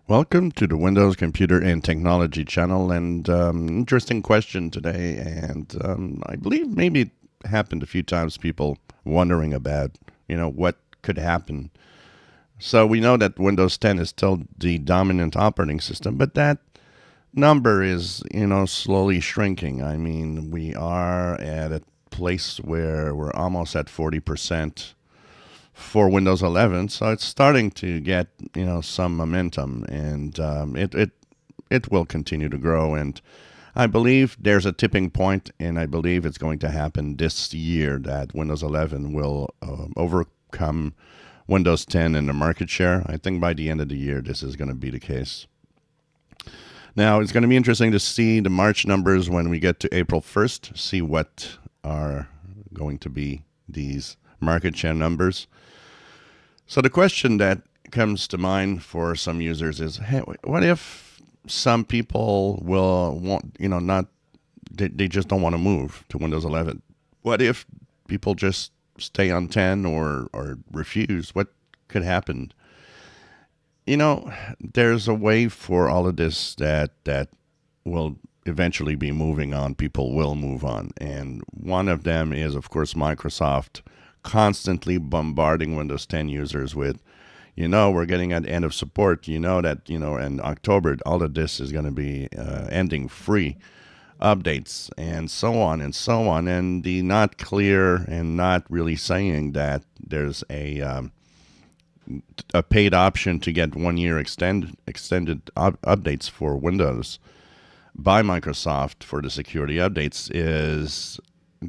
Welcome to the Windows Computer and Technology channel, and interesting question today. And I believe maybe it happened a few times. People wondering about, what could happen. So we know that Windows 10 is still the dominant operating system, but that number is, slowly shrinking. I mean, we are at a place where we're almost at 40% for Windows 11, so it's starting to get some momentum, and it will continue to grow. And I believe there's a tipping point, and I believe it's going to happen this year that Windows 11 will overcome Windows 10 in the market share. I think by the end of the year, this is going to be the case. Now, it's going to be interesting to see the March numbers when we get to April 1st, see what are going to be these market share numbers. So the question that comes to mind for some users is, hey, what if some people will want, not, they just don't want to move to Windows 11? What if people just stay on 10 or refuse? What could happen? There's a way for all of this that will eventually be moving on. People will move on. And one of them is, of course, Microsoft constantly bombarding Windows 10 users with, we're getting at end of support, that, in October, all of this is going to be ending free updates and so on and so on. And the not clear and not really saying that there's a paid option to get 1 year extended updates for Windows by Microsoft for the security updates is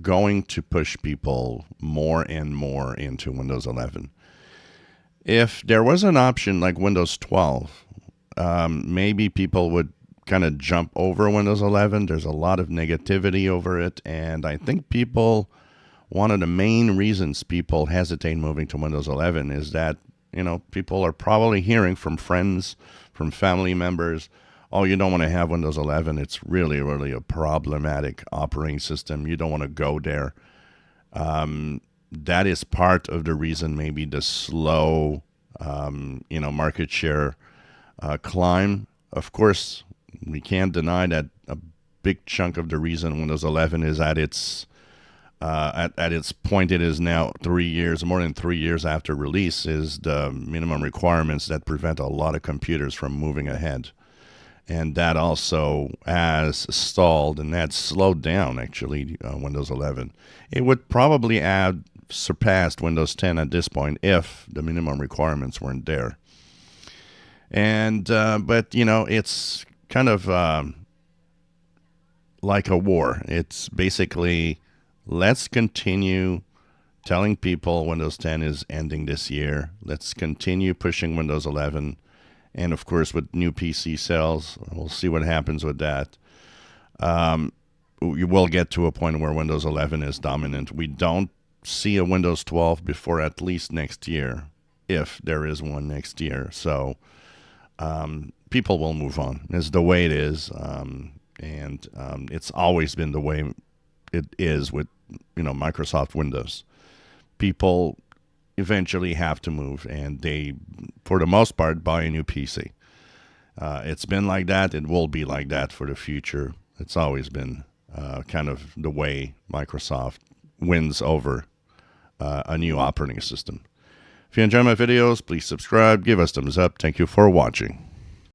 going to push people more and more into Windows 11. If there was an option like Windows 12, maybe people would kind of jump over Windows 11. There's a lot of negativity over it, and I think one of the main reasons people hesitate moving to Windows 11 is that, people are probably hearing from friends, from family members, oh, you don't want to have Windows 11. It's really, really a problematic operating system. You don't want to go there. That is part of the reason maybe the slow, market share climb. Of course, we can't deny that a big chunk of the reason Windows 11 is at its point it is now 3 years, more than 3 years after release, is the minimum requirements that prevent a lot of computers from moving ahead. And that also has stalled, and that slowed down, actually, Windows 11. It would probably have surpassed Windows 10 at this point if the minimum requirements weren't there. And but, it's kind of like a war. It's basically, let's continue telling people Windows 10 is ending this year. Let's continue pushing Windows 11. And, of course, with new PC sales, we'll see what happens with that. You will get to a point where Windows 11 is dominant. We don't see a Windows 12 before at least next year, if there is one next year. So people will move on. It's the way it is. And it's always been the way it is with, Microsoft Windows. People eventually have to move, and they, for the most part, buy a new PC. It's been like that. It will be like that for the future. It's always been kind of the way Microsoft wins over a new operating system. If you enjoy my videos, please subscribe, give us thumbs up. Thank you for watching.